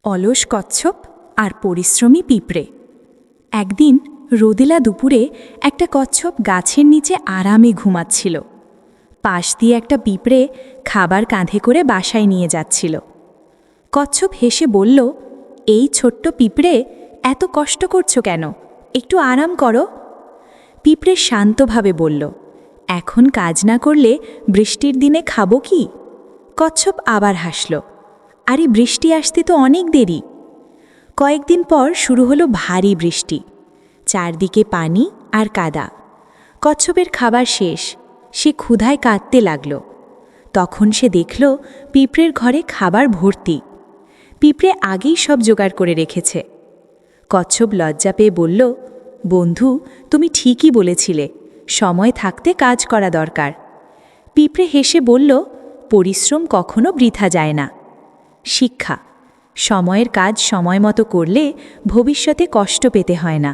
অলস কচ্ছপ আর পরিশ্রমী পিঁপড়ে। একদিন রোদেলা দুপুরে একটা কচ্ছপ গাছের নিচে আরামে ঘুমাচ্ছিল। পাশ দিয়ে একটা পিঁপড়ে খাবার কাঁধে করে বাসায় নিয়ে যাচ্ছিল। কচ্ছপ হেসে বলল, এই ছোট্ট পিঁপড়ে, এত কষ্ট করছো কেন? একটু আরাম করো। পিঁপড়ে শান্তভাবে বলল, এখন কাজ না করলে বৃষ্টির দিনে খাবো কি? কচ্ছপ আবার হাসল, আরে বৃষ্টি আসতে তো অনেক দেরি। কয়েকদিন পর শুরু হলো ভারী বৃষ্টি। চারদিকে পানি আর কাদা। কচ্ছপের খাবার শেষ, সে ক্ষুধায় কাঁদতে লাগল। তখন সে দেখল পিঁপড়ের ঘরে খাবার ভর্তি। পিঁপড়ে আগেই সব জোগাড় করে রেখেছে। কচ্ছপ লজ্জা পেয়ে বলল, বন্ধু, তুমি ঠিকই বলেছিলে, সময় থাকতে কাজ করা দরকার। পিঁপড়ে হেসে বলল, পরিশ্রম কখনো বৃথা যায় না। শিক্ষা: সময়ের কাজ সময় মতো করলে ভবিষ্যতে কষ্ট পেতে হয় না।